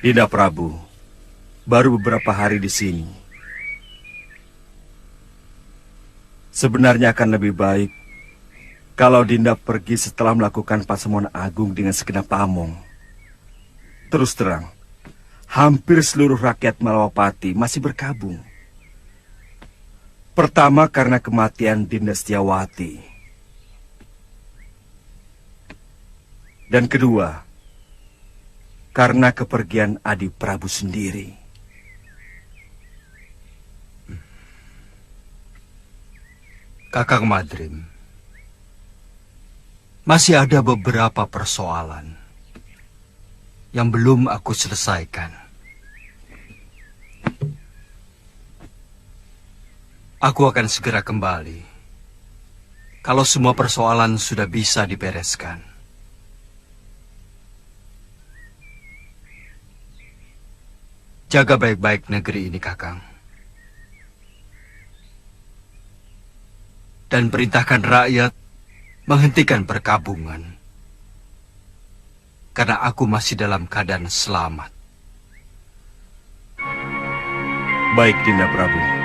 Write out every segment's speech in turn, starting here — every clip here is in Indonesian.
Dinda Prabu, baru beberapa hari di sini. Sebenarnya akan lebih baik kalau Dinda pergi setelah melakukan pasemonan agung dengan segenap pamong. Terus terang, hampir seluruh rakyat Malawapati masih berkabung. Pertama karena kematian Dinda Setiawati. Dan kedua, karena kepergian Adi Prabu sendiri. Kakang Madrim, masih ada beberapa persoalan yang belum aku selesaikan. Aku akan segera kembali kalau semua persoalan sudah bisa dibereskan. Jaga baik-baik negeri ini, Kakang. Dan perintahkan rakyat menghentikan perkabungan. Karena aku masih dalam keadaan selamat. Baik, Dinda Prabu.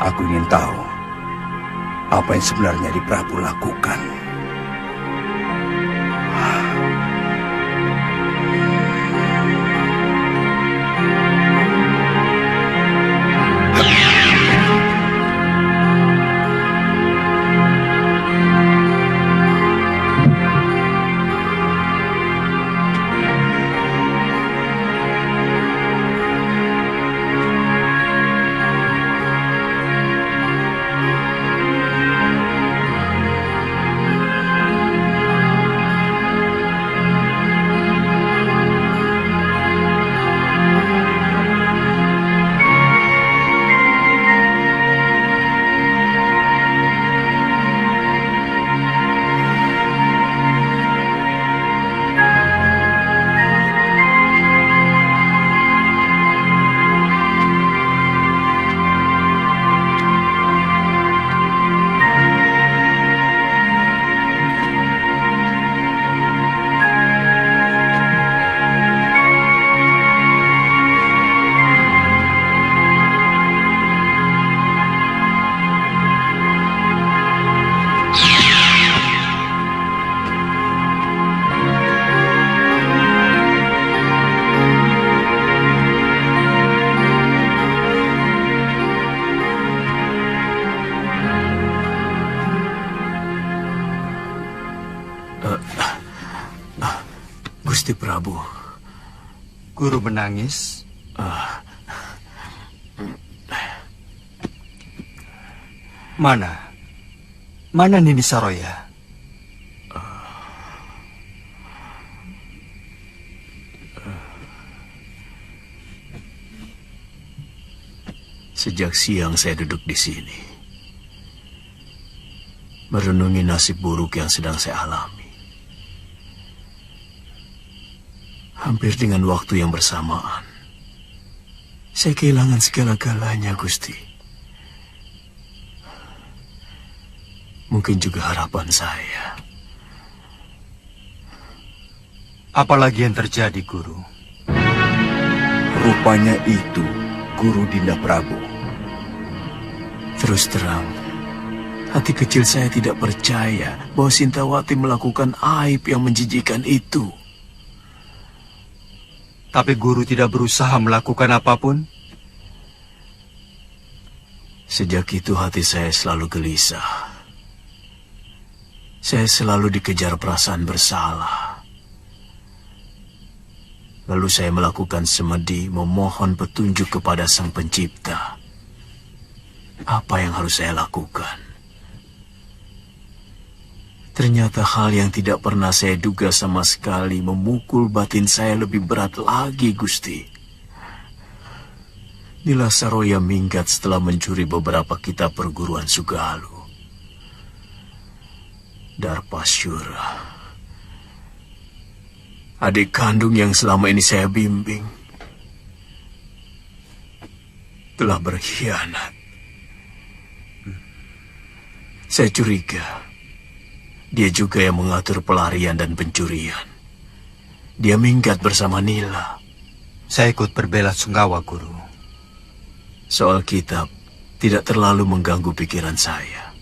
Aku ingin tahu apa yang sebenarnya Adi Prabu lakukan. Gusti Prabu. Guru menangis? Mana? Mana Nini Saroya? Sejak siang saya duduk di sini, merenungi nasib buruk yang sedang saya alami. Hampir dengan waktu yang bersamaan, saya kehilangan segala-galanya, Gusti. Mungkin juga harapan saya. Apalagi yang terjadi, Guru? Rupanya itu Guru Dinda Prabu. Terus terang, hati kecil saya tidak percaya bahwa Sintawati melakukan aib yang menjijikkan itu. Tapi Guru tidak berusaha melakukan apapun? Sejak itu hati saya selalu gelisah. Saya selalu dikejar perasaan bersalah. Lalu saya melakukan semedi memohon petunjuk kepada Sang Pencipta. Apa yang harus saya lakukan? Ternyata hal yang tidak pernah saya duga sama sekali memukul batin saya lebih berat lagi, Gusti. Nila Saroya minggat setelah mencuri beberapa kitab perguruan Sugalu. Darpasyura, adik kandung yang selama ini saya bimbing, telah berkhianat. Saya curiga dia juga yang mengatur pelarian dan pencurian. Dia minggat bersama Nila. Saya ikut berbela-sungkawa, Guru. Soal kitab tidak terlalu mengganggu pikiran saya.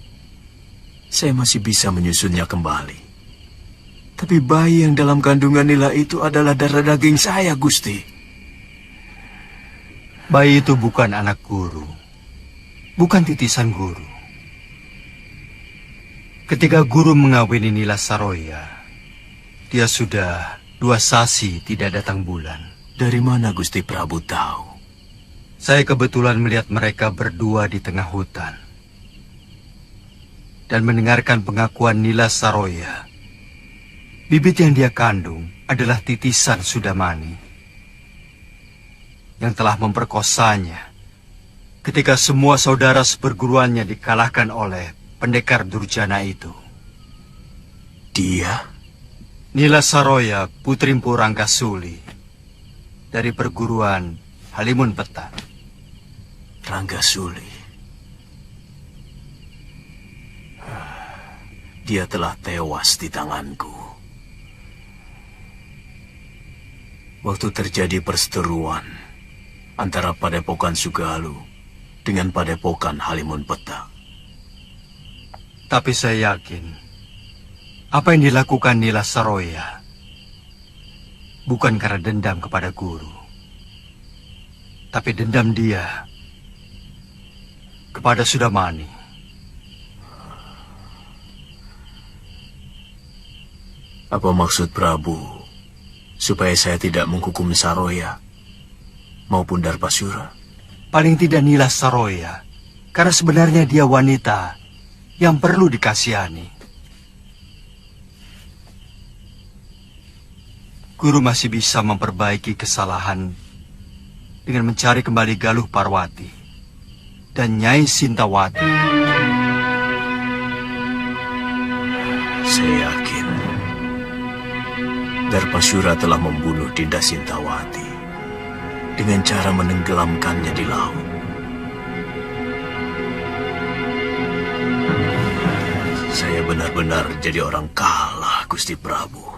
Saya masih bisa menyusunnya kembali. Tapi bayi yang dalam kandungan Nila itu adalah darah daging saya, Gusti. Bayi itu bukan anak Guru. Bukan titisan Guru. Ketika Guru mengawini Nila Saroya, dia sudah 2 sasi tidak datang bulan. Dari mana Gusti Prabu tahu? Saya kebetulan melihat mereka berdua di tengah hutan. Dan mendengarkan pengakuan Nila Saroya. Bibit yang dia kandung adalah titisan Sudamani. Yang telah memperkosanya ketika semua saudara seperguruannya dikalahkan oleh pendekar durjana itu. Dia? Nila Saroya, putri Mpu Ranggasuli, dari perguruan Halimun Petak. Ranggasuli. Dia telah tewas di tanganku. Waktu terjadi perseteruan antara Padepokan Sugalu dengan Padepokan Halimun Petak. Tapi saya yakin, apa yang dilakukan Nila Saroya bukan karena dendam kepada Guru, tapi dendam dia kepada Sudamani. Apa maksud Prabu supaya saya tidak menghukum Saroya maupun Darpasyura? Paling tidak Nila Saroya, karena sebenarnya dia wanita yang perlu dikasihani. Guru masih bisa memperbaiki kesalahan dengan mencari kembali Galuh Parwati dan Nyai Sintawati. Saya yakin Darpasyura telah membunuh Dinda Sintawati dengan cara menenggelamkannya di laut. Saya benar-benar jadi orang kalah, Gusti Prabu.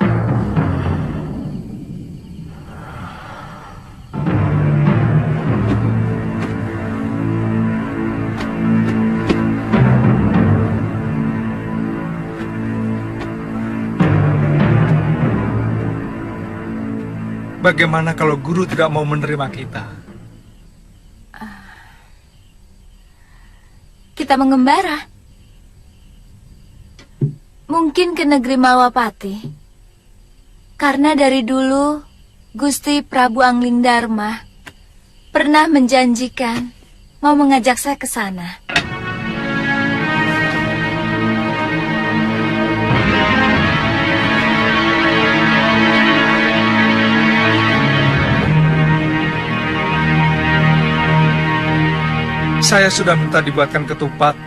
Bagaimana kalau Guru tidak mau menerima kita? Kita mengembara. Mungkin ke negeri Malwapati. Karena dari dulu Gusti Prabu Angling Dharma pernah menjanjikan mau mengajak saya ke sana. Saya sudah minta dibuatkan ketupat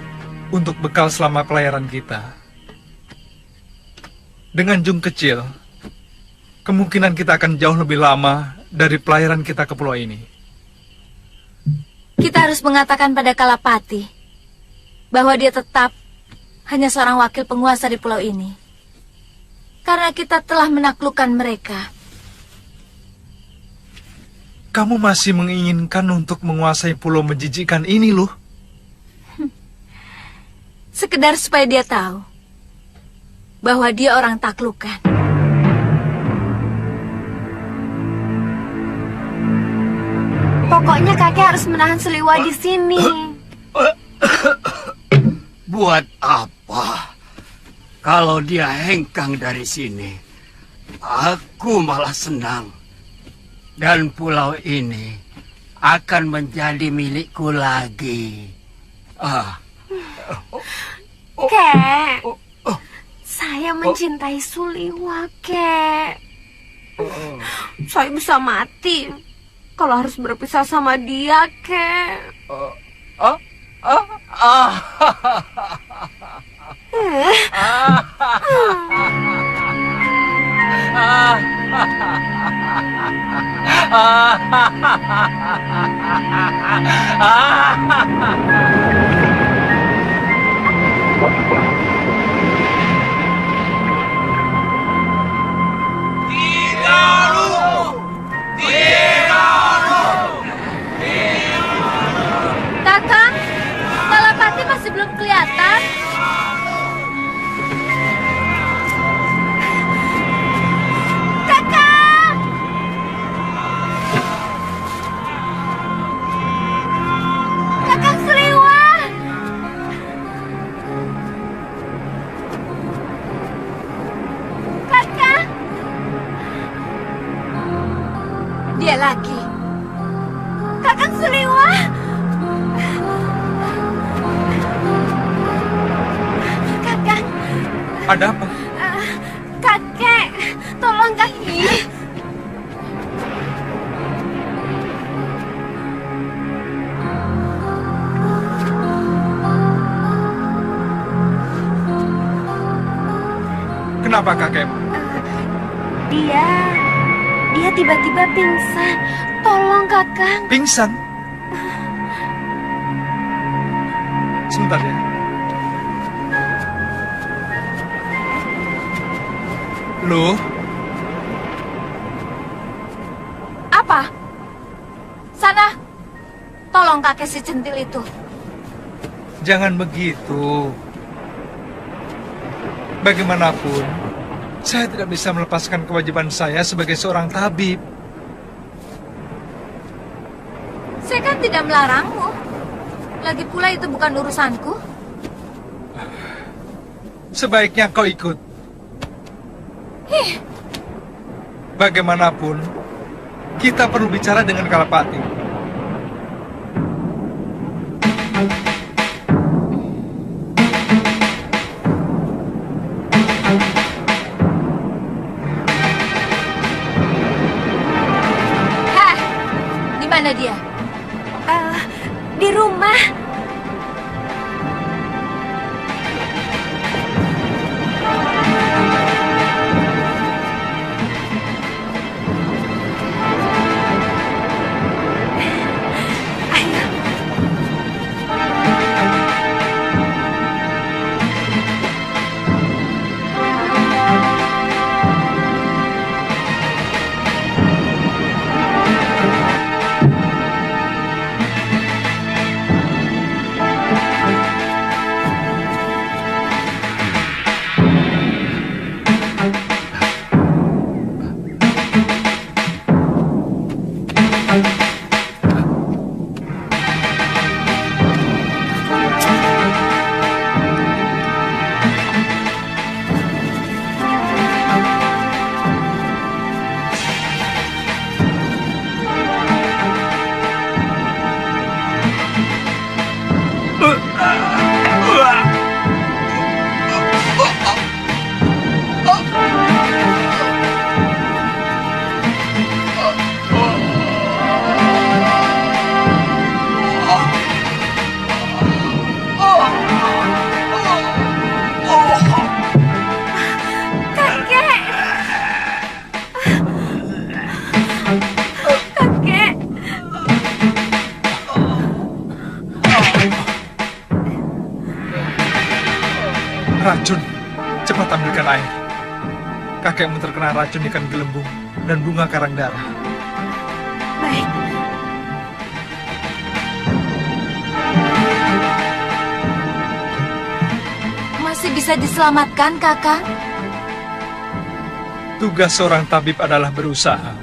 untuk bekal selama pelayaran kita. Dengan jung kecil, kemungkinan kita akan jauh lebih lama dari pelayaran kita ke pulau ini. Kita harus mengatakan pada Kalapati bahwa dia tetap hanya seorang wakil penguasa di pulau ini. Karena kita telah menaklukkan mereka. Kamu masih menginginkan untuk menguasai pulau menjijikkan ini, loh. Sekedar supaya dia tahu bahwa dia orang taklukan. Pokoknya kakek harus menahan Seliwa di sini. Buat apa? Kalau dia hengkang dari sini, aku malah senang. Dan pulau ini akan menjadi milikku lagi. Kek, Saya mencintai Suliwa, kek. Saya bisa mati kalau harus berpisah sama dia, kek. Kakang, Kalapati masih belum kelihatan. Kakang! Kakang Sliwa! Kakang! Dia lagi. Kakang Sliwa! Kakang, Ada apa? kakek, tolong kaki. Kenapa kakek? Dia tiba-tiba pingsan. Tolong, Kakang. Pingsan? Sebentar ya. Loh, Apa? Sana, tolong kakek si centil itu. jangan begitu. Bagaimanapun, saya tidak bisa melepaskan kewajiban saya sebagai seorang tabib. Saya kan tidak melarangmu. Lagi pula itu bukan urusanku. Sebaiknya kau ikut. Bagaimanapun, kita perlu bicara dengan Kalapati. Hah, di mana dia? Di rumah. Racun, cepat ambilkan air. Kakekmu terkena racun ikan gelembung dan bunga karang darah. Baik. Masih bisa diselamatkan, Kakang? Tugas seorang tabib adalah berusaha.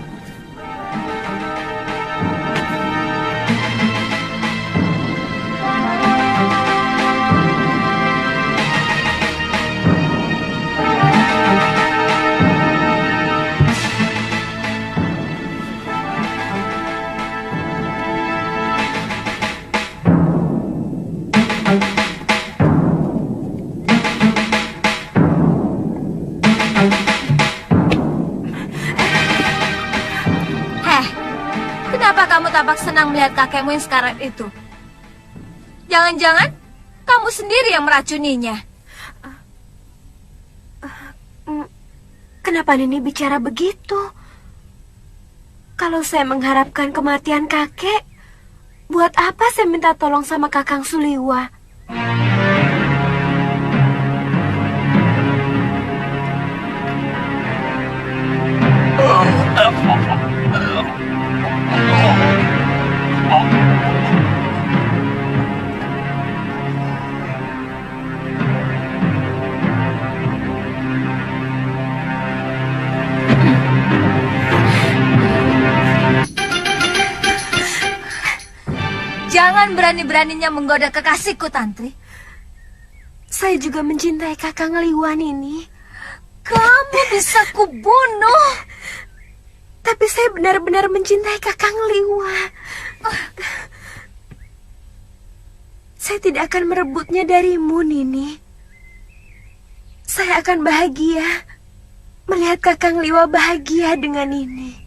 Mengapa kamu tampak senang melihat kakekmu yang sekarat itu? Jangan-jangan kamu sendiri yang meracuninya. Kenapa Nini bicara begitu? Kalau saya mengharapkan kematian kakek, buat apa saya minta tolong sama Kakang Suliwa? Jangan berani-beraninya menggoda kekasihku, Tantri. Saya juga mencintai Kakang Liwa, Nini. Kamu bisa kubunuh. Tapi saya benar-benar mencintai Kakang Liwa. Saya tidak akan merebutnya darimu, Nini. Saya akan bahagia melihat Kakang Liwa bahagia dengan Nini.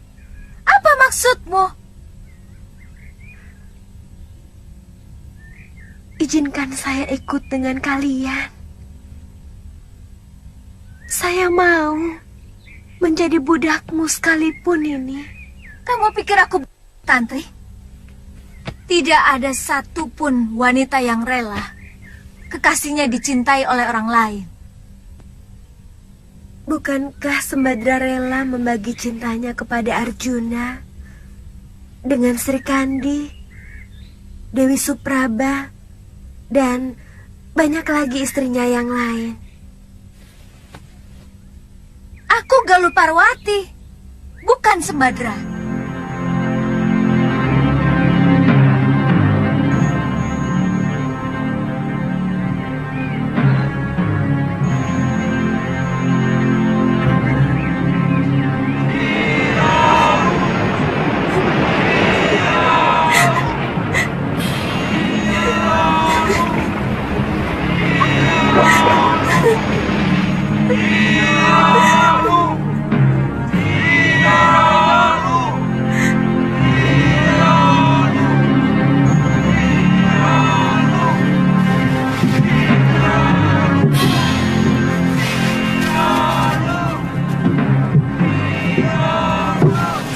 Apa maksudmu? Izinkan saya ikut dengan kalian. Saya mau menjadi budakmu sekalipun ini. Kamu pikir aku Tantri? Tidak ada satupun wanita yang rela kekasihnya dicintai oleh orang lain. Bukankah Sembadra rela membagi cintanya kepada Arjuna dengan Sri Kandi, Dewi Supraba, dan banyak lagi istrinya yang lain? Aku Galuh Parwati, bukan Sembadra.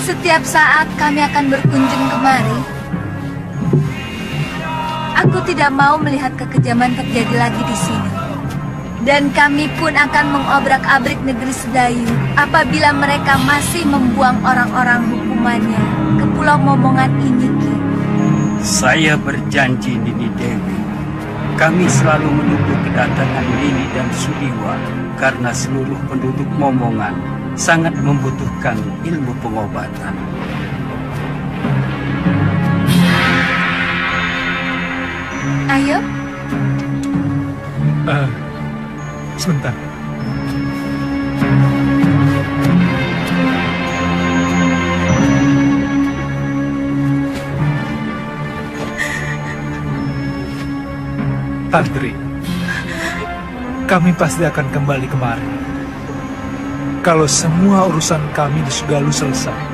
Setiap saat kami akan berkunjung kemari. Aku tidak mau melihat kekejaman terjadi lagi di sini. Dan kami pun akan mengobrak-abrik negeri Sedayu apabila mereka masih membuang orang-orang hukumannya ke Pulau Momongan ini, Ki. Saya berjanji, Nini Dewi. Kami selalu menunggu kedatangan Nini dan Suliwa karena seluruh penduduk Momongan sangat membutuhkan ilmu pengobatan. Ayo. Sebentar. Tantri, kami pasti akan kembali kemari kalau semua urusan kami di Sugalu selesai.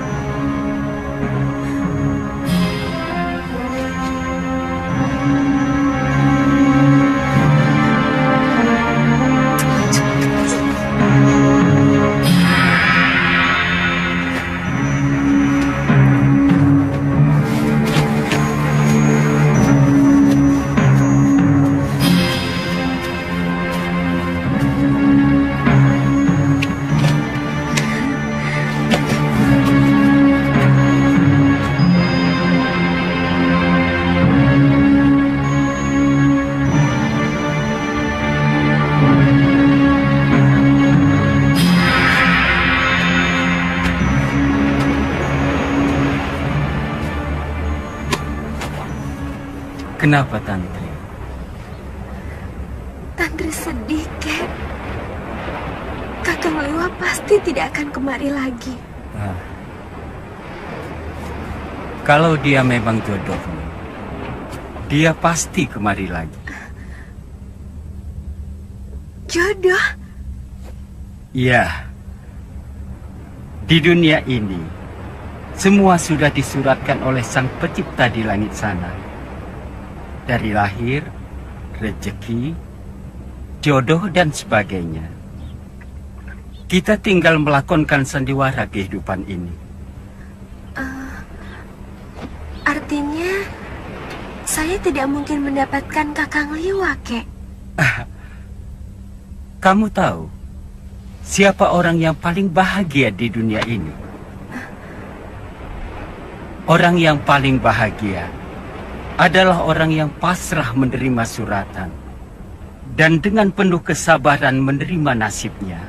Kenapa, Tantri? Tantri sedih, Kek. Kakang Liwa pasti tidak akan kemari lagi. Kalau dia memang jodohmu, dia pasti kemari lagi. Jodoh? Ya, di dunia ini Semua sudah disuratkan oleh Sang Pencipta di langit sana. Dari lahir, rezeki, jodoh, dan sebagainya. Kita tinggal melakonkan sandiwara kehidupan ini. Artinya, saya tidak mungkin mendapatkan Kakang Liwa, Kek. Kamu tahu siapa orang yang paling bahagia di dunia ini? Orang yang paling bahagia adalah orang yang pasrah menerima suratan dan dengan penuh kesabaran menerima nasibnya.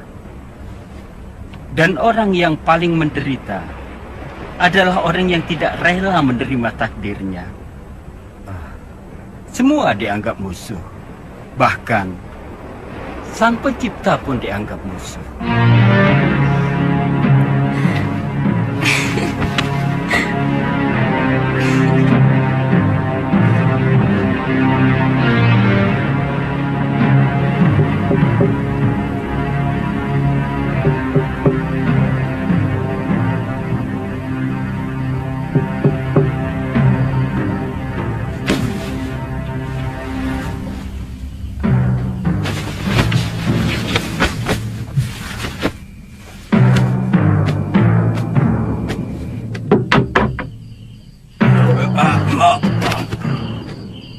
Dan orang yang paling menderita adalah orang yang tidak rela menerima takdirnya. Semua dianggap musuh. Bahkan Sang Pencipta pun dianggap musuh.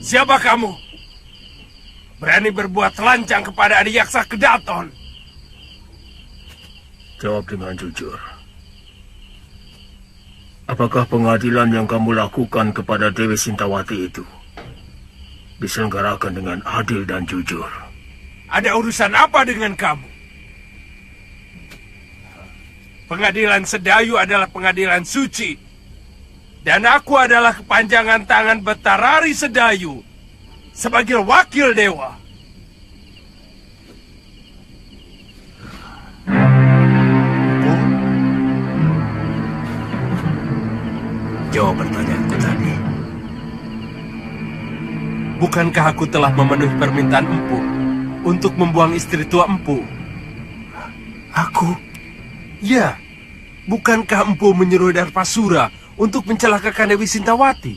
Siapa kamu? Berani berbuat telanjang kepada Adiyaksa Kedaton? Jawab dengan jujur. Apakah pengadilan yang kamu lakukan kepada Dewi Sintawati itu diselenggarakan dengan adil dan jujur? Ada urusan apa dengan kamu? Pengadilan Sedayu adalah pengadilan suci. Dan aku adalah kepanjangan tangan Betarari Sedayu sebagai wakil dewa. Jawab pertanyaanku tadi. Bukankah aku telah memenuhi permintaan Empu untuk membuang istri tua Empu? Aku? Ya, bukankah Empu menyuruh Darpasura untuk mencelakakan Dewi Sintawati?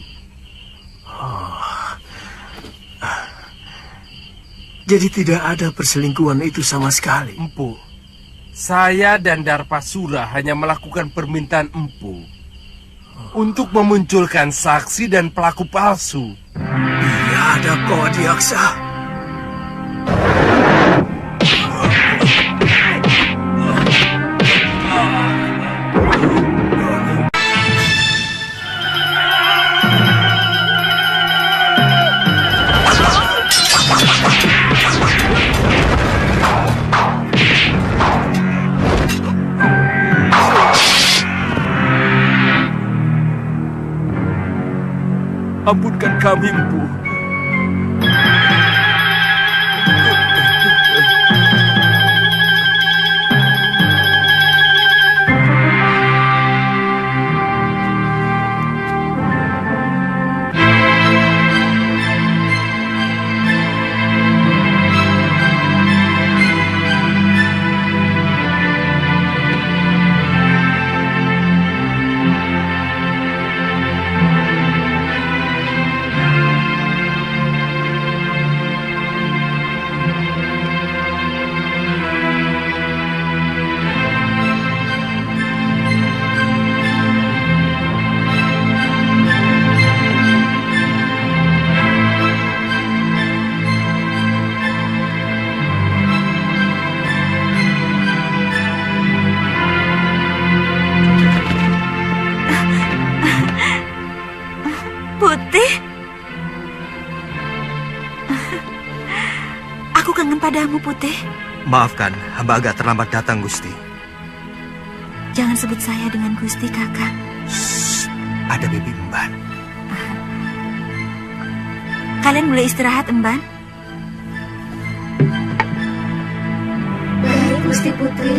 Jadi tidak ada perselingkuhan itu sama sekali. Empu, saya dan Darpasura hanya melakukan permintaan Empu untuk memunculkan saksi dan pelaku palsu. Biadab kau Adiyaksa. Ampunkan kami, Empu. Putih? Aku kangen padamu, Putih. Maafkan, hamba agak terlambat datang, Gusti. Jangan sebut saya dengan Gusti, Kakak. Ada Bibi Emban. Kalian boleh istirahat, Emban. Baik, Gusti Putri.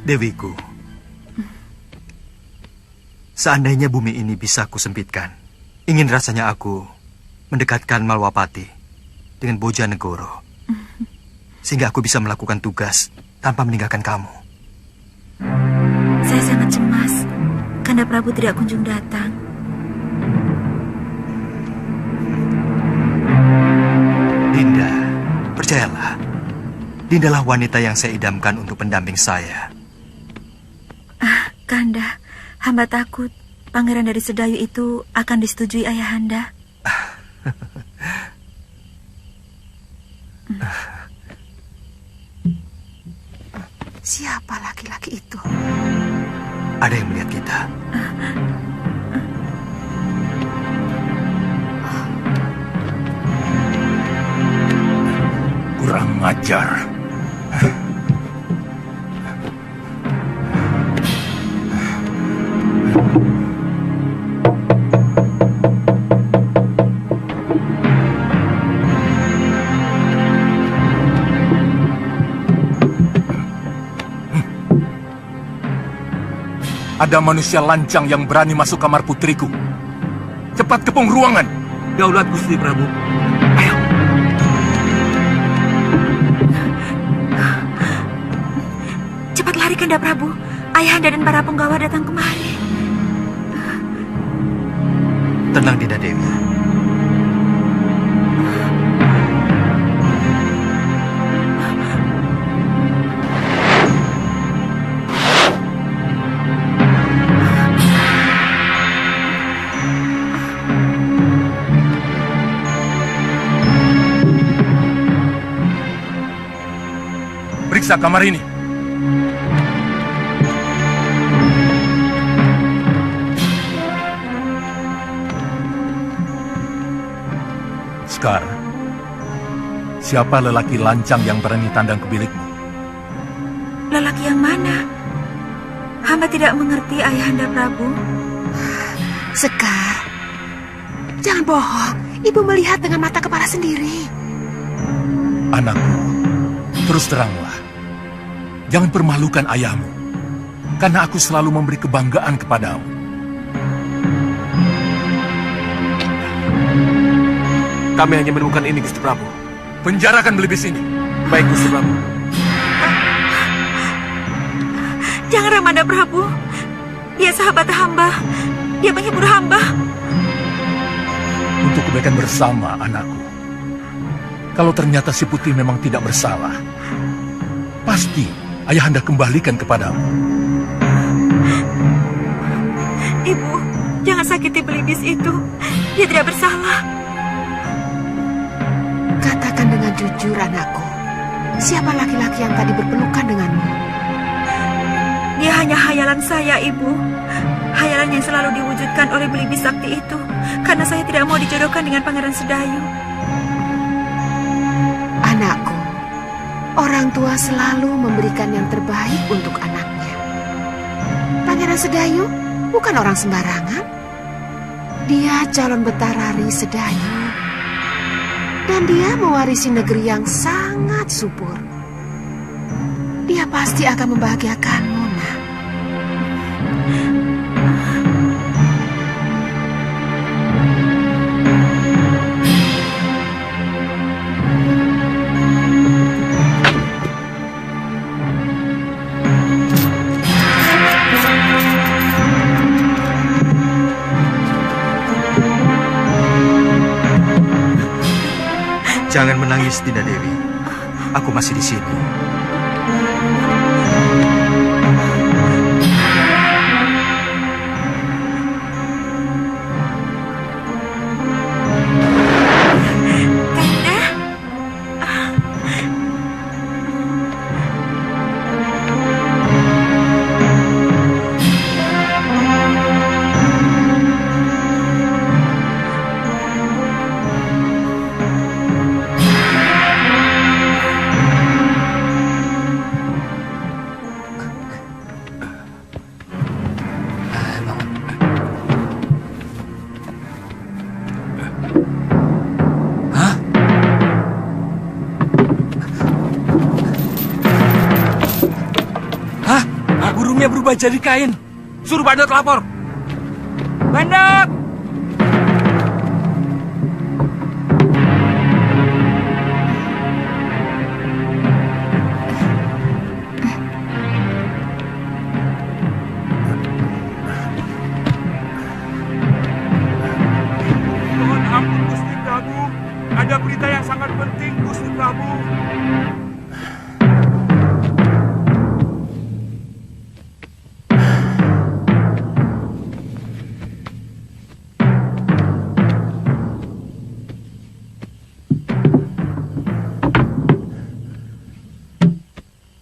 Dewiku, seandainya bumi ini bisa kusempitkan, ingin rasanya aku mendekatkan Malwapati dengan Bojanegoro, sehingga aku bisa melakukan tugas tanpa meninggalkan kamu. Saya sangat cemas. Kanda Prabu tidak kunjung datang. Dinda, percayalah. Dindalah wanita yang saya idamkan untuk pendamping saya. Kanda, hamba takut pangeran dari Sedayu itu akan disetujui ayahanda. Siapa laki-laki itu? Ada yang melihat kita. Kurang ajar. Ada manusia lancang yang berani masuk kamar putriku. Cepat kepung ruangan. Daulat Gusti Prabu. Cepat lari, Kanda Prabu. Ayahanda dan para penggawa datang kemari. Tenang, Dinda Dewi. Periksa kamar ini. Sekar, siapa lelaki lancang yang berani tandang ke bilikmu? Lelaki yang mana? Hamba tidak mengerti, Ayahanda Prabu. Sekar, jangan bohong. Ibu melihat dengan mata kepala sendiri. Anakku, terus teranglah. Jangan permalukan ayahmu, karena aku selalu memberi kebanggaan kepadamu. Kami hanya menemukan ini, Gusti Prabu. Penjarakan belibis ini. Baik, Gusti Prabu. Jangan, Ramanda Prabu. Dia sahabat hamba. Dia menghibur hamba. Untuk kebaikan bersama, anakku. Kalau ternyata si putih memang tidak bersalah, pasti ayahanda kembalikan kepadamu. Ibu, jangan sakiti belibis itu. Dia tidak bersalah. Katakan dengan jujur, anakku. Siapa laki-laki yang tadi berpelukan denganmu? Dia hanya hayalan saya, Ibu. Hayalan yang selalu diwujudkan oleh belibis sakti itu. Karena saya tidak mau dijodohkan dengan Pangeran Sedayu. Anakku, orang tua selalu memberikan yang terbaik untuk anaknya. Pangeran Sedayu bukan orang sembarangan. Dia calon Betarari Sedayu. Dan dia mewarisi negeri yang sangat subur. Dia pasti akan membahagiakanmu, nak. Jangan menangis, Dinda Dewi. Aku masih di sini. burungnya berubah jadi kain. Suruh Bandot lapor. Bandot! Mohon ampun Gusti Prabu. Ada berita yang sangat penting Gusti Prabu.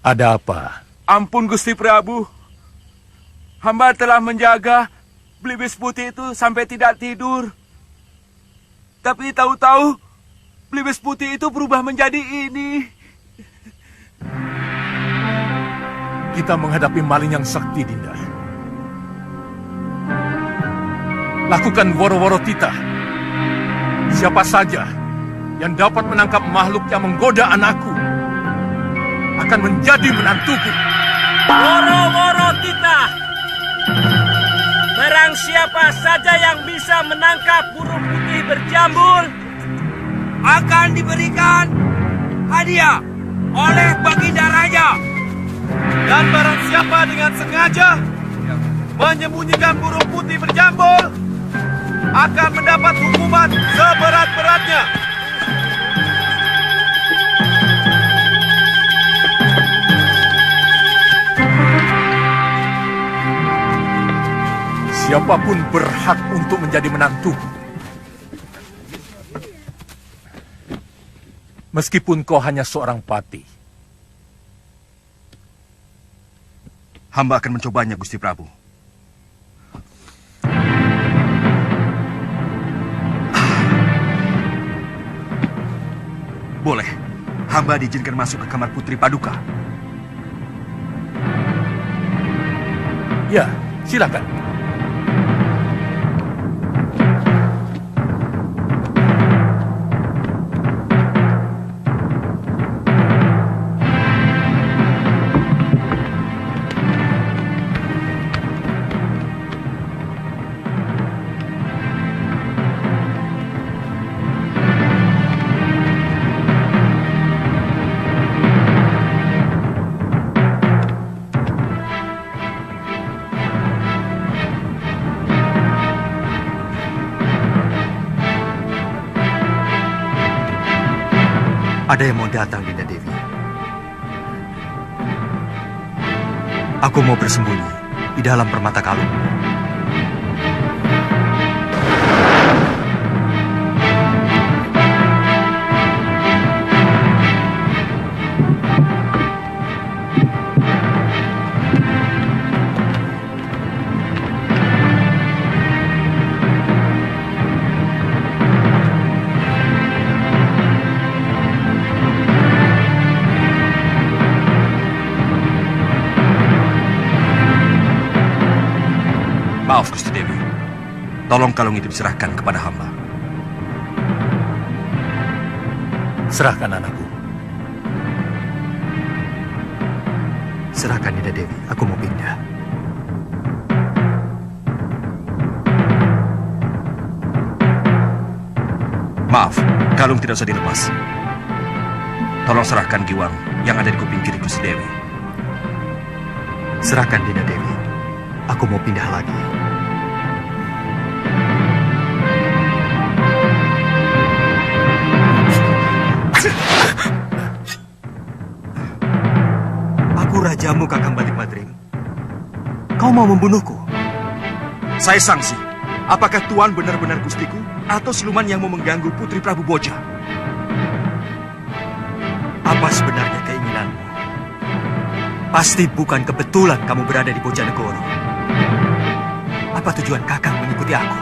Ada apa? Ampun Gusti Prabu. Hamba telah menjaga Belibis Putih itu sampai tidak tidur. Tapi tahu-tahu Belibis Putih itu berubah menjadi ini. Kita menghadapi maling yang sakti, Dinda. Lakukan woro-woro titah. Siapa saja yang dapat menangkap makhluk yang menggoda anakku akan menjadi menantuku. Woro-woro titah. Barang siapa saja yang bisa menangkap burung putih berjambul akan diberikan hadiah oleh Baginda Raja. Dan barang siapa dengan sengaja menyembunyikan burung putih berjambul akan mendapat hukuman seberat-beratnya. Siapapun berhak untuk menjadi menantuku. Meskipun kau hanya seorang patih. Hamba akan mencobanya Gusti Prabu. Boleh. Hamba diizinkan masuk ke kamar Putri Paduka. Ya, silakan. Ada yang mau datang, Dinda Dewi. Aku mau bersembunyi di dalam permata kalung. Maaf Gusti Dewi. Tolong kalung itu diserahkan kepada hamba. Serahkan anakku. Serahkan, Dinda Dewi. Aku mau pindah. Maaf, kalung tidak usah dilepas. Tolong serahkan giwang yang ada di kuping kiri Gusti Dewi. Serahkan, Dinda Dewi. Aku mau pindah lagi. Aku rajamu, Kakang Batik Madrim. Kau mau membunuhku? Saya sangsi. Apakah Tuan benar-benar gustiku atau siluman yang mau mengganggu Putri Prabu Boja? Apa sebenarnya keinginanmu? Pasti bukan kebetulan kamu berada di Bojanegoro. Apa tujuan Kakang mengikuti aku?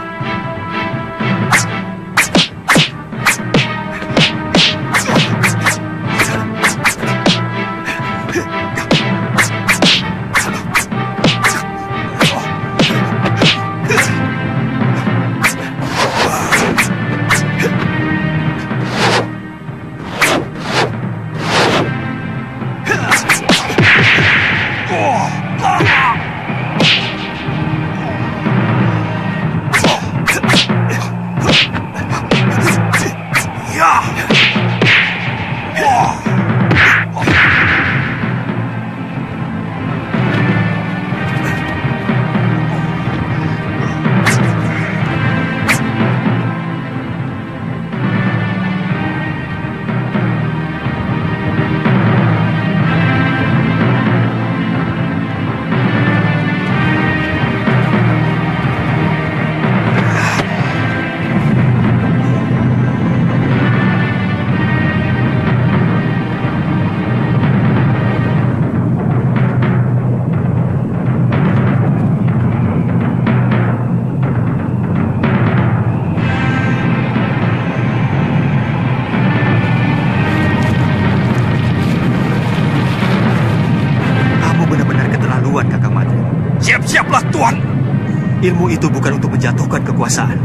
Siaplah Tuan. Ilmu itu bukan untuk menjatuhkan kekuasaan.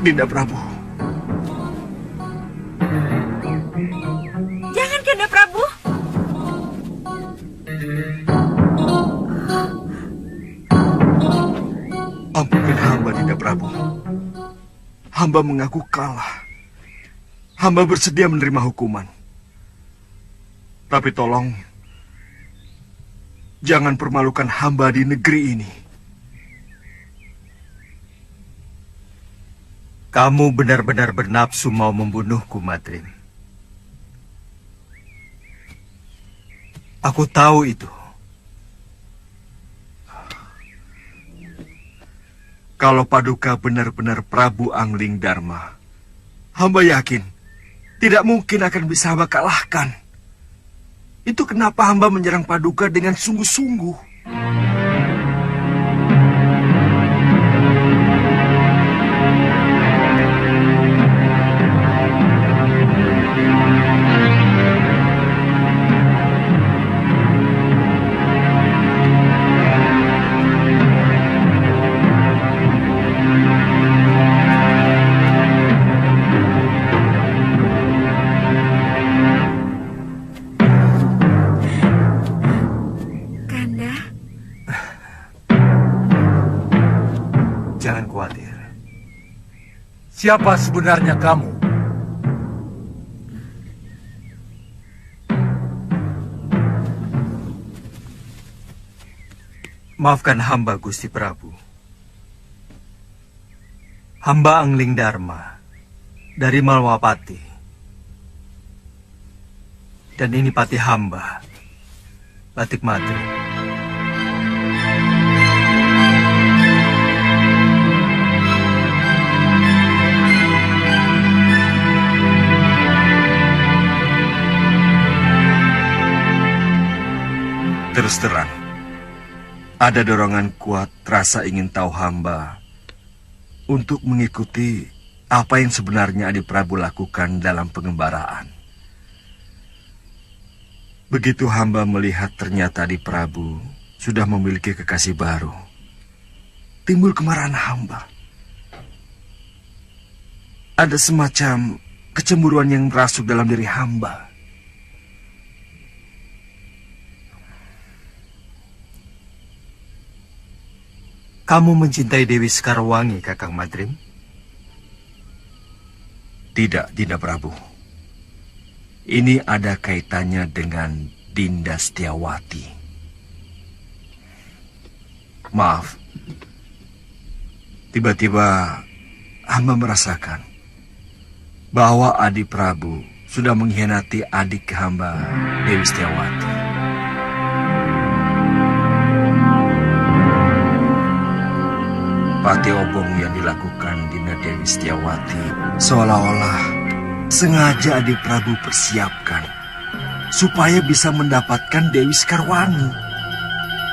Dinda Prabu. Jangan, Kanda Prabu. Ampunkan hamba, Dinda Prabu. Hamba mengaku kalah. Hamba bersedia menerima hukuman. Tapi tolong, jangan permalukan hamba di negeri ini. Kamu benar-benar bernafsu mau membunuhku, Madrim. Aku tahu itu. Kalau Paduka benar-benar Prabu Angling Dharma, hamba yakin tidak mungkin akan bisa hamba kalahkan. Itu kenapa hamba menyerang Paduka dengan sungguh-sungguh. Jangan khawatir. Siapa sebenarnya kamu? Maafkan hamba, Gusti Prabu. Hamba Angling Dharma dari Malwapati. Dan ini pati hamba, Batik Madrim. Terus terang, ada dorongan kuat rasa ingin tahu hamba untuk mengikuti apa yang sebenarnya Adi Prabu lakukan dalam pengembaraan. Begitu hamba melihat ternyata Adi Prabu sudah memiliki kekasih baru, timbul kemarahan hamba. Ada semacam kecemburuan yang merasuk dalam diri hamba. Kamu mencintai Dewi Sekarwangi, Kakang Madrim? Tidak, Dinda Prabu. Ini ada kaitannya dengan Dinda Setiawati. Maaf, tiba-tiba hamba merasakan bahwa Adi Prabu sudah mengkhianati adik hamba, Dewi Setiawati. Pati obong yang dilakukan Dinda Dewi Setiawati seolah-olah sengaja Adi Prabu persiapkan supaya bisa mendapatkan Dewi Sekarwangi.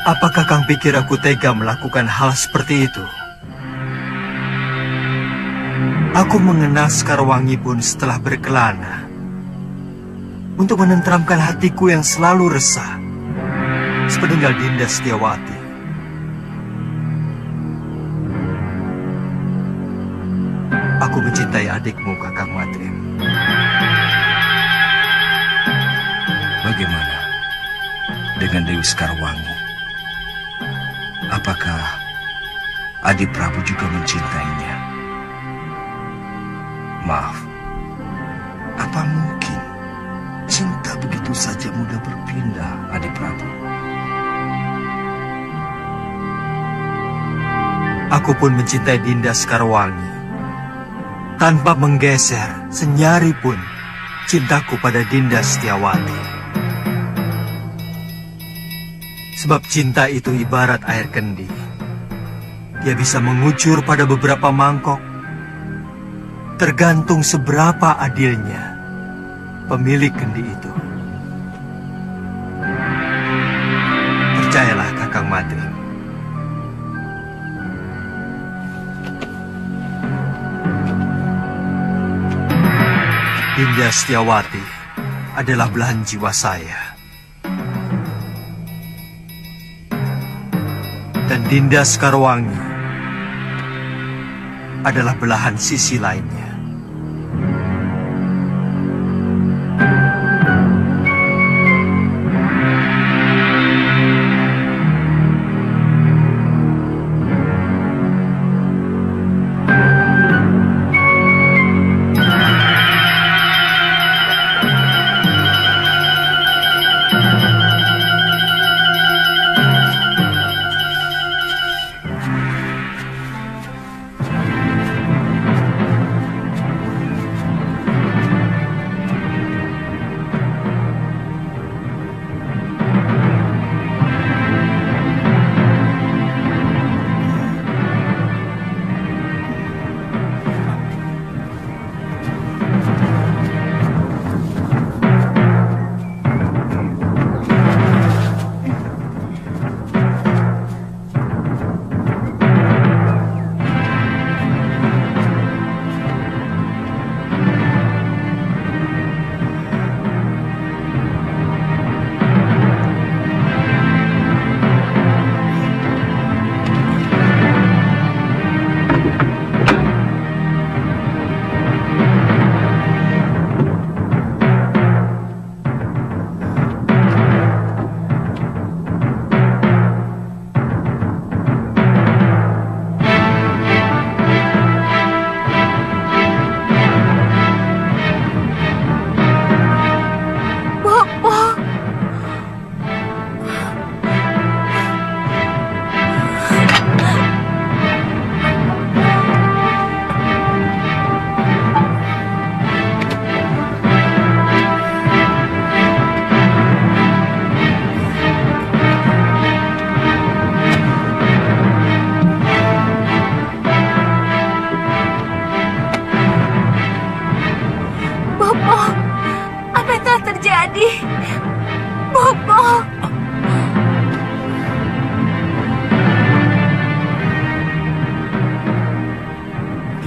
Apakah Kang pikir aku tega melakukan hal seperti itu? Aku mengenal Sekarwangi pun setelah berkelana untuk menenteramkan hatiku yang selalu resah sepeninggal Dinda Setiawati. Aku mencintai adikmu, Kakang Madrim. Bagaimana dengan Dewi Sekarwangi? Apakah Adi Prabu juga mencintainya? Maaf, apa mungkin cinta begitu saja mudah berpindah, Adi Prabu? Aku pun mencintai Dinda Sekarwangi. Tanpa menggeser senyari pun cintaku pada Dinda Setiawati. Sebab cinta itu ibarat air kendi. Dia bisa mengucur pada beberapa mangkok. Tergantung seberapa adilnya pemilik kendi itu. Percayalah, Kakang Madrim. Dinda Setiawati adalah belahan jiwa saya. Dan Dinda Sekarwangi adalah belahan sisi lainnya.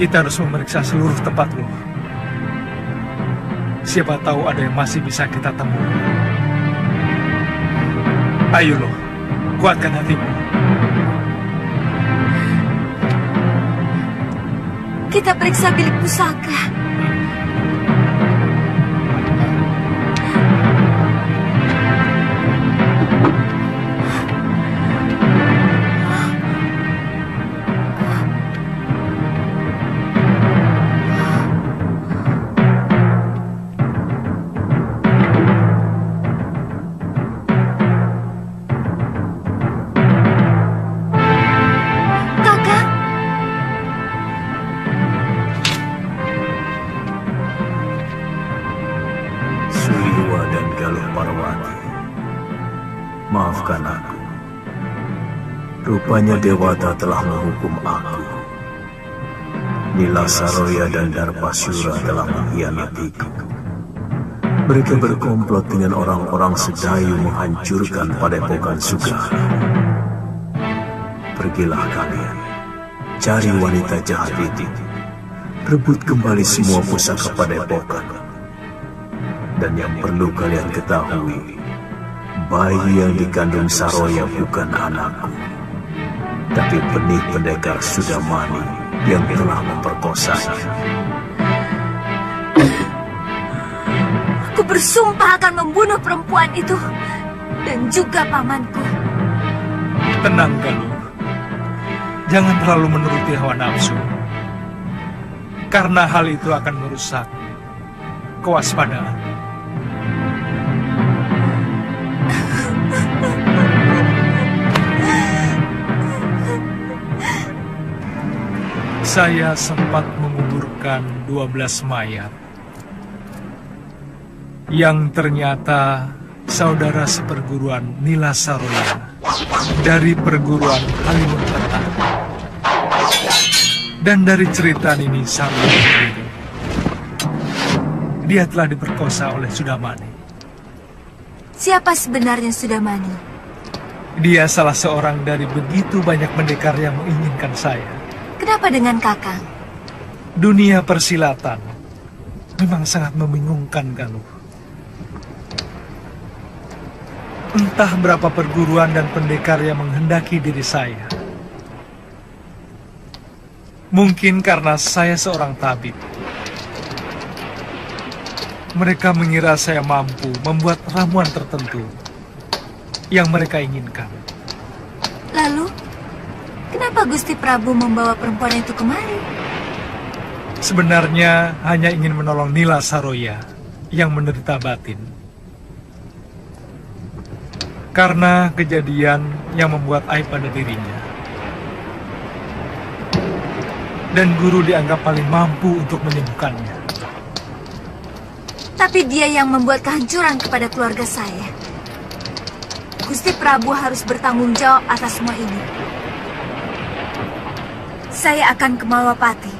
Kita harus memeriksa seluruh tempat loh. Siapa tahu ada yang masih bisa kita temui. Ayo loh, kuatkan hatimu. Kita periksa bilik pusaka. Maafkan aku. Rupanya Dewata telah menghukum aku. Nila Saroya dan Darpasura telah mengkhianatiku. Mereka berkomplot dengan orang-orang Sedayu menghancurkan Padepokan Sugara. Pergilah kalian, cari wanita jahat itu. Rebut kembali semua pusaka Padepokan. Dan yang perlu kalian ketahui, bayi yang dikandung Saroya bukan anakku, tapi benih pendekar Sudamani yang telah memperkosanya. Aku bersumpah akan membunuh perempuan itu dan juga pamanku. Tenang, Galuh. Jangan terlalu menuruti hawa nafsu, karena hal itu akan merusak kewaspadaan. Saya sempat menguburkan 12 mayat yang ternyata saudara seperguruan Nila Saroya dari perguruan Halimunkerta. Dan dari cerita Nini Saroya sendiri, dia telah diperkosa oleh Sudamani. Siapa sebenarnya Sudamani? Dia salah seorang dari begitu banyak pendekar yang menginginkan saya. Kenapa dengan Kakang? Dunia persilatan memang sangat membingungkan, Galuh. Entah berapa perguruan dan pendekar yang menghendaki diri saya. Mungkin karena saya seorang tabib. Mereka mengira saya mampu membuat ramuan tertentu yang mereka inginkan. Lalu, kenapa Gusti Prabu membawa perempuan itu kemari? Sebenarnya hanya ingin menolong Nila Saroya yang menderita batin. Karena kejadian yang membuat aib pada dirinya. Dan guru dianggap paling mampu untuk menyembuhkannya. Tapi dia yang membuat kehancuran kepada keluarga saya. Gusti Prabu harus bertanggung jawab atas semua ini. Saya akan ke Malwapati.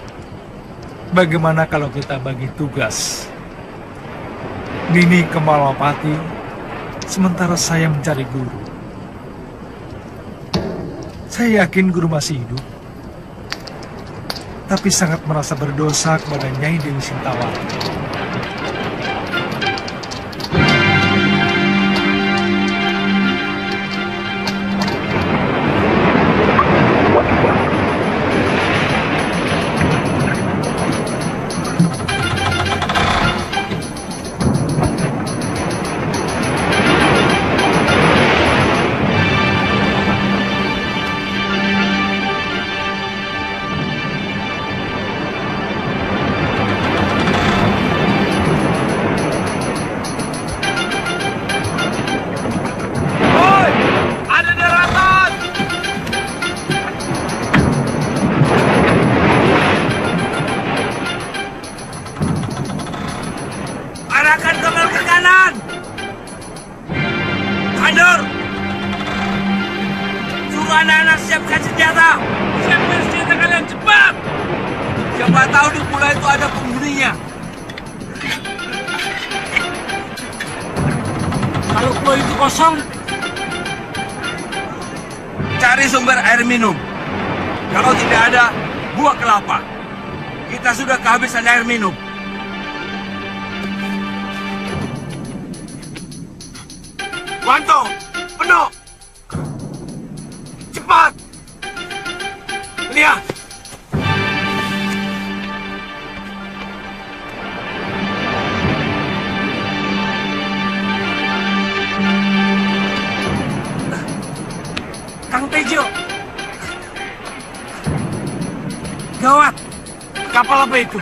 Bagaimana kalau kita bagi tugas? Nini ke Malwapati, sementara saya mencari guru. Saya yakin guru masih hidup, tapi sangat merasa berdosa kepada Nyai Dewi Sintawati. Cari sumber air minum. Kalau tidak ada, buah kelapa. Kita sudah kehabisan air minum. Wanto, penuh. Cepat. Lihat. Kang Tejo. Gawat. Kapal apa itu?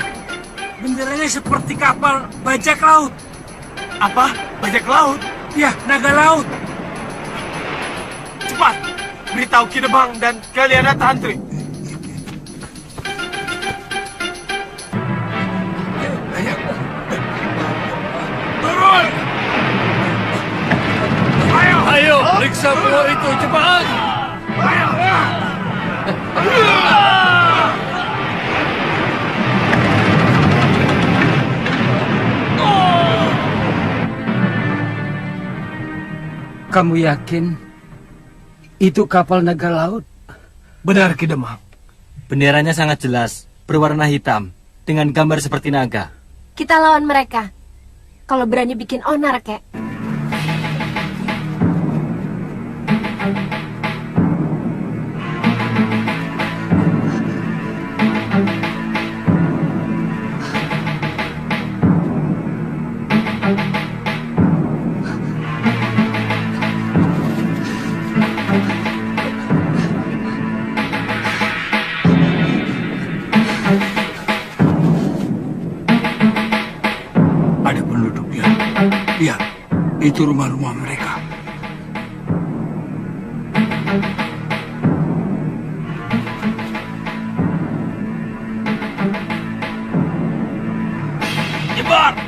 Benderanya seperti kapal bajak laut. Apa? Bajak laut? Ya, naga laut. Cepat. Beritahu Kidemang dan Kalianata Antri. Turun! Ayo, periksa pulau itu cepat. Kamu yakin itu kapal naga laut? Benar, Kidemang. Benderanya sangat jelas, berwarna hitam, dengan gambar seperti naga. Kita lawan mereka. Kalau berani bikin onar, kek. Ada penduduknya. Ya, itu rumah-rumah mereka. Nyebar!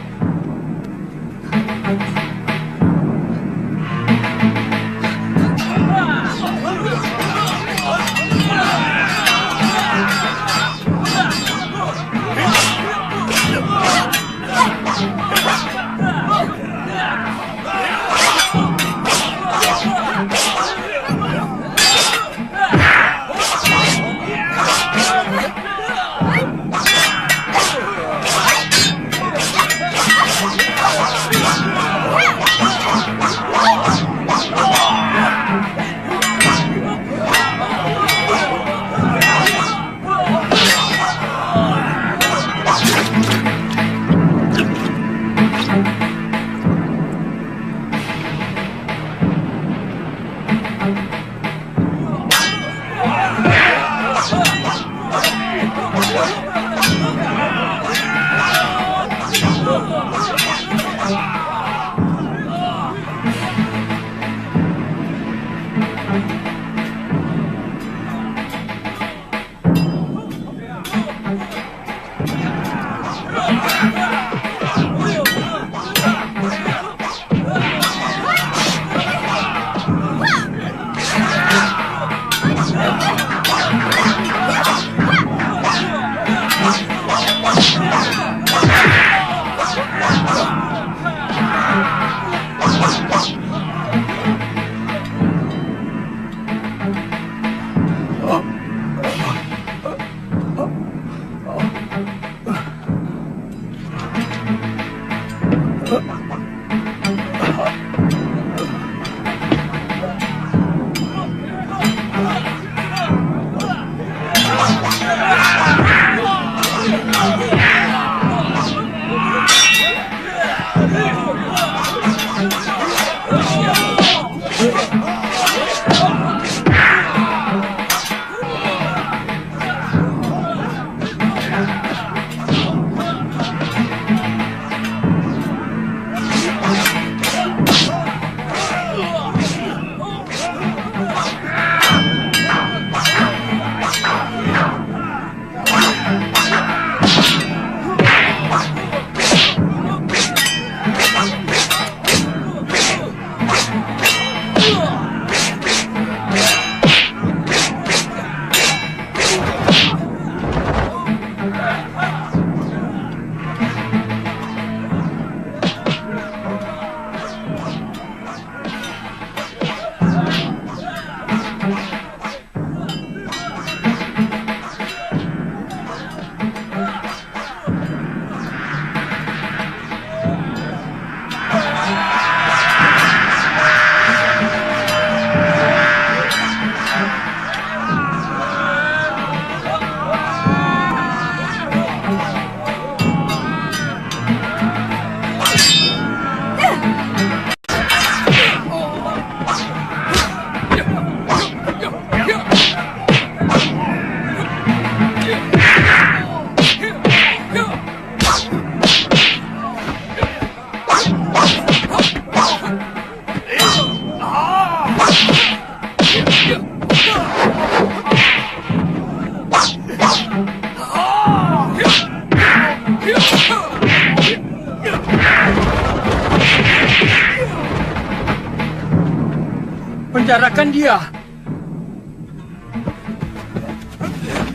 memenjarakan dia.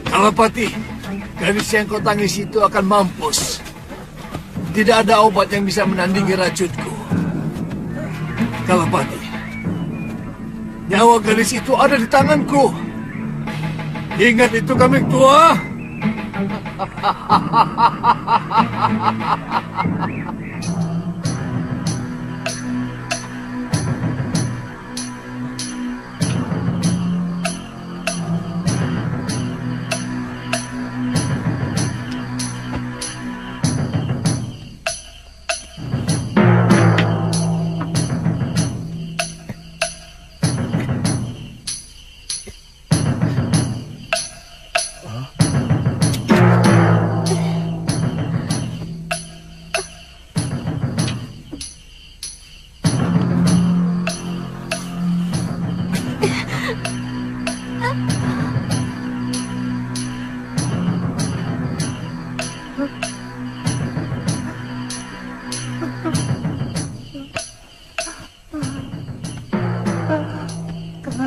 Kalapati, gadis yang kau tangis itu akan mampus. Tidak ada obat yang bisa menandingi racunku. Kalapati, nyawa gadis itu ada di tanganku. Ingat itu, kambing tua.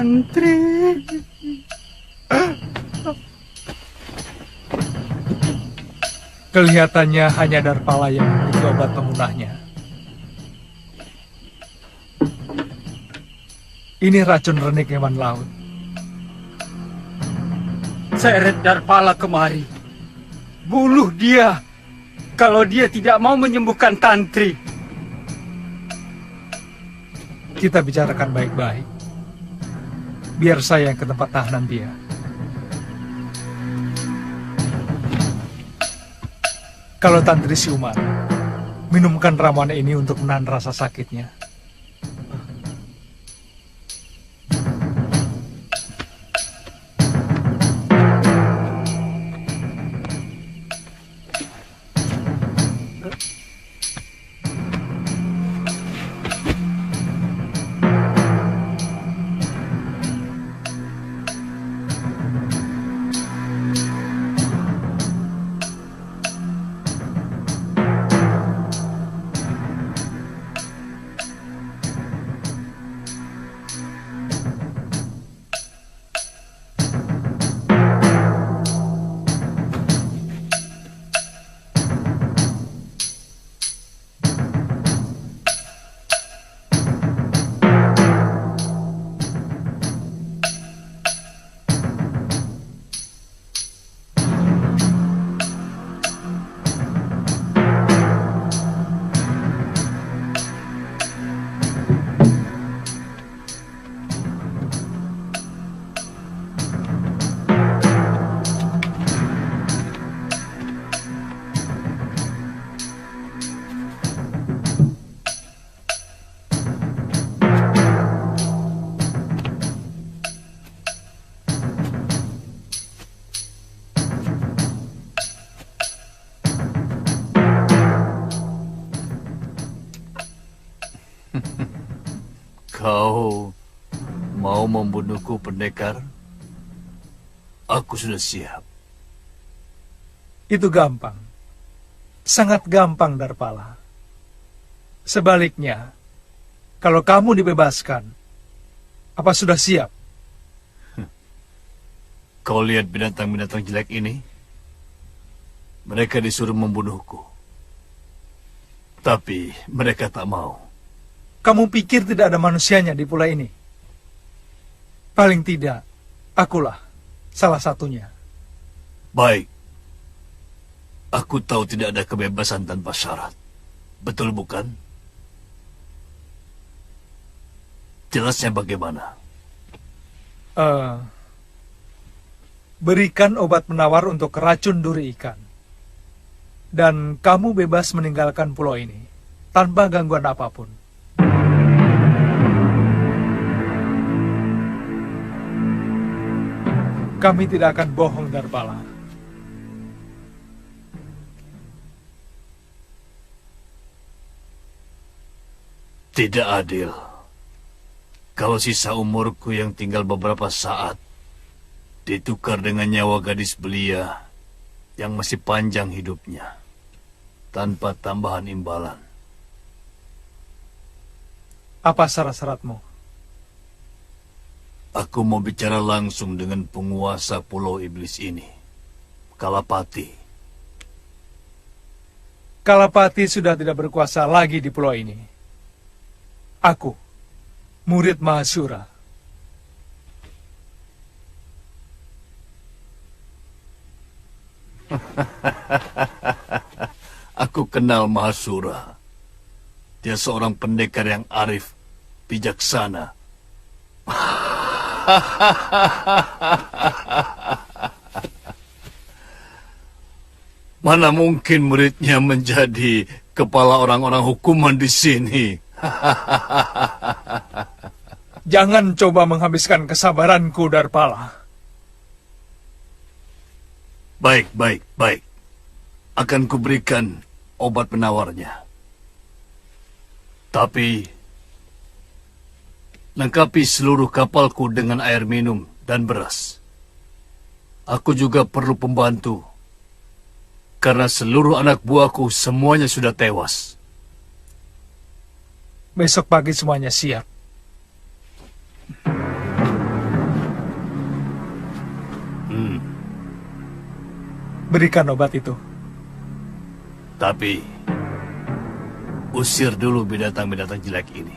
Tantri. Kelihatannya hanya Darpala yang memiliki obat pemunahnya. Ini racun renik hewan laut. Seret Darpala kemari. Bunuh dia. Kalau dia tidak mau menyembuhkan Tantri. Kita bicarakan baik-baik. Biar saya yang ke tempat tahanan dia. Kalau Tantri siuman, minumkan ramuan ini untuk menahan rasa sakitnya. Kau mau membunuhku, pendekar? Aku sudah siap. Itu gampang. Sangat gampang, Darpala. Sebaliknya, kalau kamu dibebaskan, apa sudah siap? Kau lihat binatang-binatang jelek ini? Mereka disuruh membunuhku. Tapi mereka tak mau. Kamu pikir tidak ada manusianya di pulau ini? Paling tidak, akulah salah satunya. Baik. Aku tahu tidak ada kebebasan tanpa syarat. Betul bukan? Jelasnya bagaimana? Berikan obat penawar untuk racun duri ikan. Dan kamu bebas meninggalkan pulau ini tanpa gangguan apapun. Kami tidak akan bohong, Darpala. Tidak adil. Kalau sisa umurku yang tinggal beberapa saat ditukar dengan nyawa gadis belia yang masih panjang hidupnya tanpa tambahan imbalan. Apa syarat-syaratmu? Aku mau bicara langsung dengan penguasa Pulau Iblis ini, Kalapati. Kalapati sudah tidak berkuasa lagi di pulau ini. Aku, murid Mahasura. Aku kenal Mahasura. Dia seorang pendekar yang arif, bijaksana. Mana mungkin muridnya menjadi kepala orang-orang hukuman di sini? Jangan coba menghabiskan kesabaranku, Darpala. Baik. Akan kuberikan obat penawarnya. Tapi, lengkapi seluruh kapalku dengan air minum dan beras. Aku juga perlu pembantu, karena seluruh anak buahku semuanya sudah tewas. Besok pagi semuanya siap. Berikan obat itu. Tapi, usir dulu binatang-binatang jelek ini.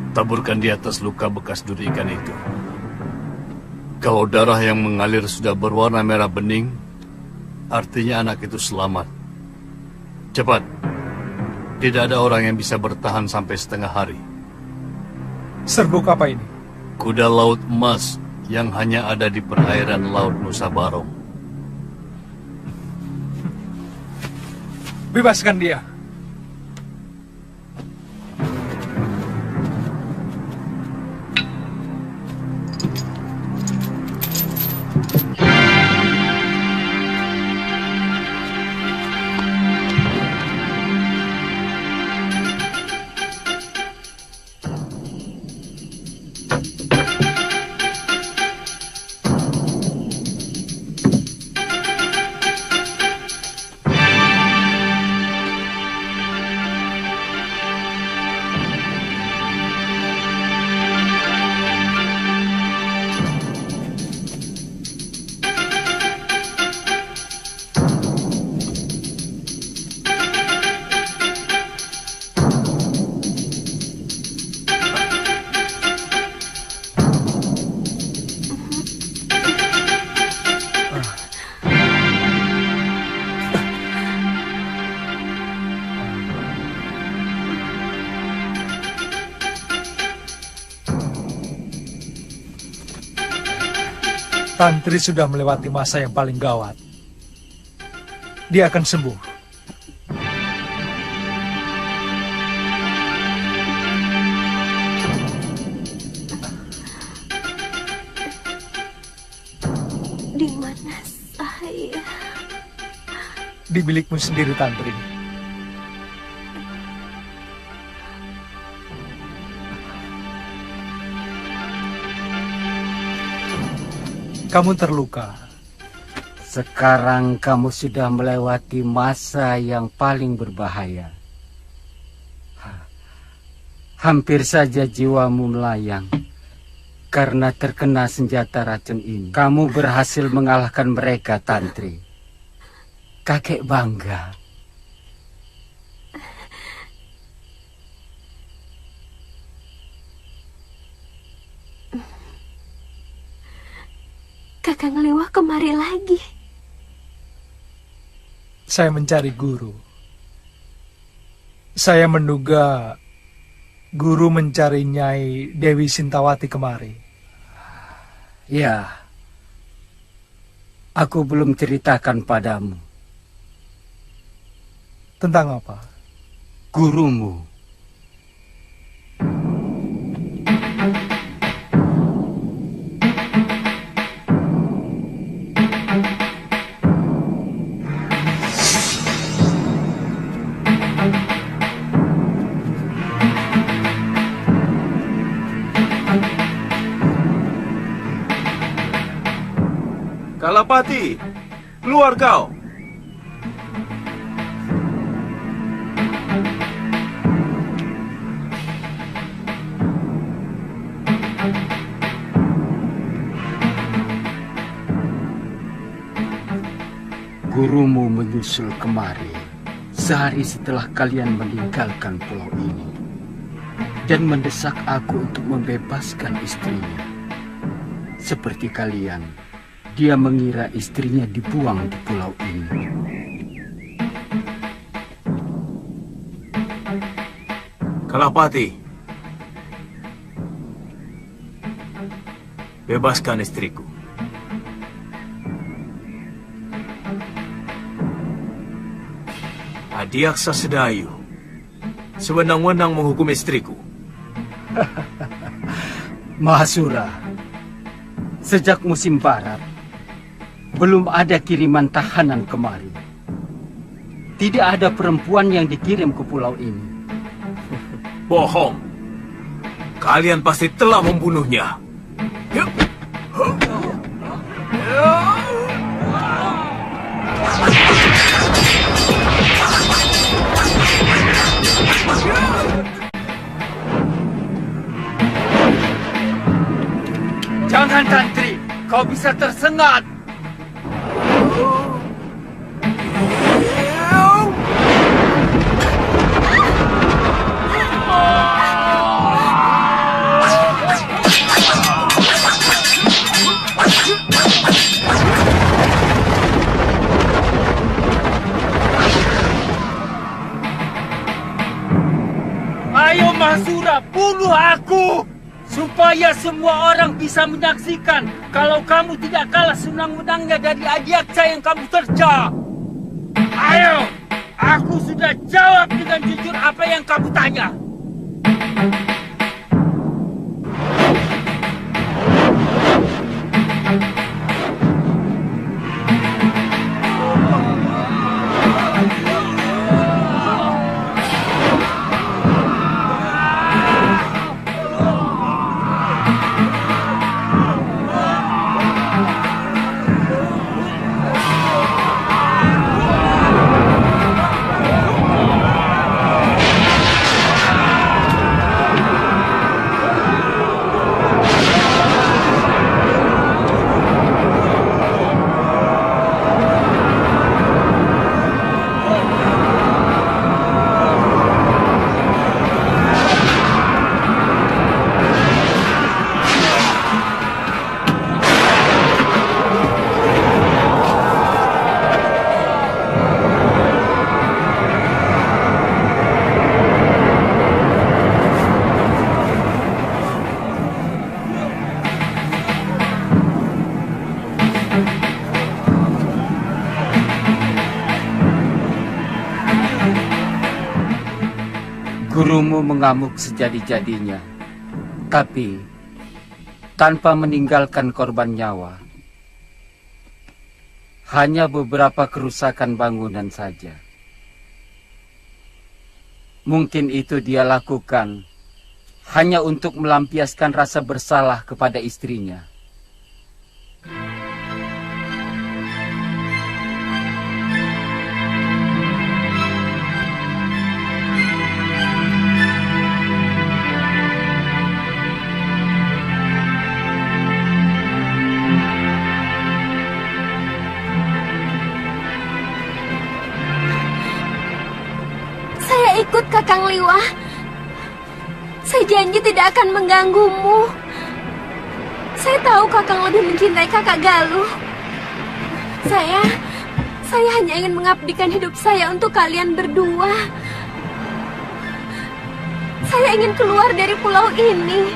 Taburkan di atas luka bekas duri ikan itu. Kalau darah yang mengalir sudah berwarna merah bening, artinya anak itu selamat. Cepat. Tidak ada orang yang bisa bertahan sampai setengah hari. Serbuk apa ini? Kuda laut emas yang hanya ada di perairan Laut Nusa Barong. Bebaskan dia. Tantri sudah melewati masa yang paling gawat. Dia akan sembuh. Di mana saya? Di bilikmu sendiri, Tantri. Kamu terluka. Sekarang kamu sudah melewati masa yang paling berbahaya. Hampir saja jiwamu melayang karena terkena senjata racun ini. Kamu berhasil mengalahkan mereka, Tantri. Kakek bangga. Kakang Liwah kemari lagi. Saya mencari guru. Saya menduga guru mencari Nyai Dewi Sintawati kemari. Ya, aku belum ceritakan padamu. Tentang apa? Gurumu. Kalapati, keluar kau. Gurumu menyusul kemari sehari setelah kalian meninggalkan pulau ini dan mendesak aku untuk membebaskan istrinya. Seperti kalian, dia mengira istrinya dibuang di pulau ini. Kalapati, bebaskan istriku. Adiaksa Sedayu sewenang-wenang menghukum istriku. Mahasura, sejak musim barat, belum ada kiriman tahanan kemari. Tidak ada perempuan yang dikirim ke pulau ini. Bohong. Kalian pasti telah membunuhnya. Jangan, Tantri, kau bisa tersengat. Ayo Mahasura, bunuh aku! Supaya semua orang bisa menyaksikan kalau kamu tidak kalah senang-senangnya dari Adiaksa yang kamu terja. Ayo, aku sudah jawab dengan jujur apa yang kamu tanya. Gurumu mengamuk sejadi-jadinya, tapi tanpa meninggalkan korban nyawa. Hanya beberapa kerusakan bangunan saja. Mungkin itu dia lakukan hanya untuk melampiaskan rasa bersalah kepada istrinya. Ikut Kakang Liwah. Saya janji tidak akan mengganggumu. Saya tahu Kakang lebih mencintai Kakak Galuh. Saya hanya ingin mengabdikan hidup saya untuk kalian berdua. Saya ingin keluar dari pulau ini.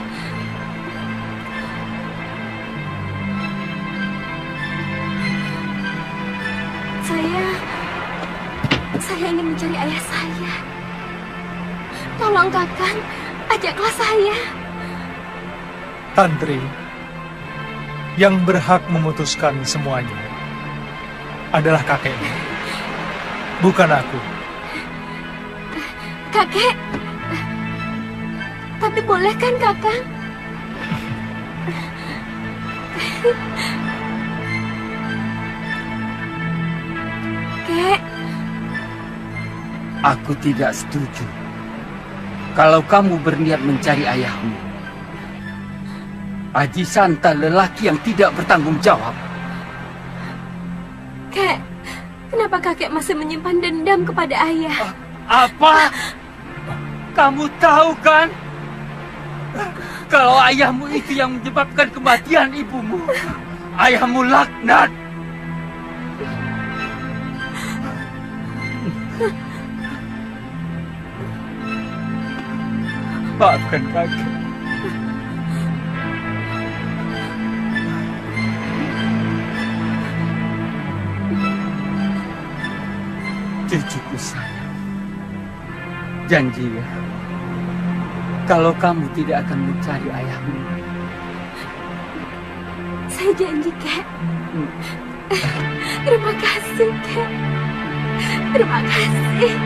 Saya ingin mencari ayah saya. Tolong Kakang, ajaklah saya. Tantri, yang berhak memutuskan semuanya adalah kakeknya, bukan aku. Kakek, tapi boleh kan Kakang? Kek, Aku tidak setuju. Kalau kamu berniat mencari ayahmu, Aji Santa lelaki yang tidak bertanggung jawab. Kek, kenapa kakek masih menyimpan dendam kepada ayah? Apa? Kamu tahu kan? Kalau ayahmu itu yang menyebabkan kematian ibumu. Ayahmu laknat. Maafkan kakek. Cucuku sayang, janji ya, kalau kamu tidak akan mencari ayahmu. Saya janji, Kek. Terima kasih, Kek. Terima kasih.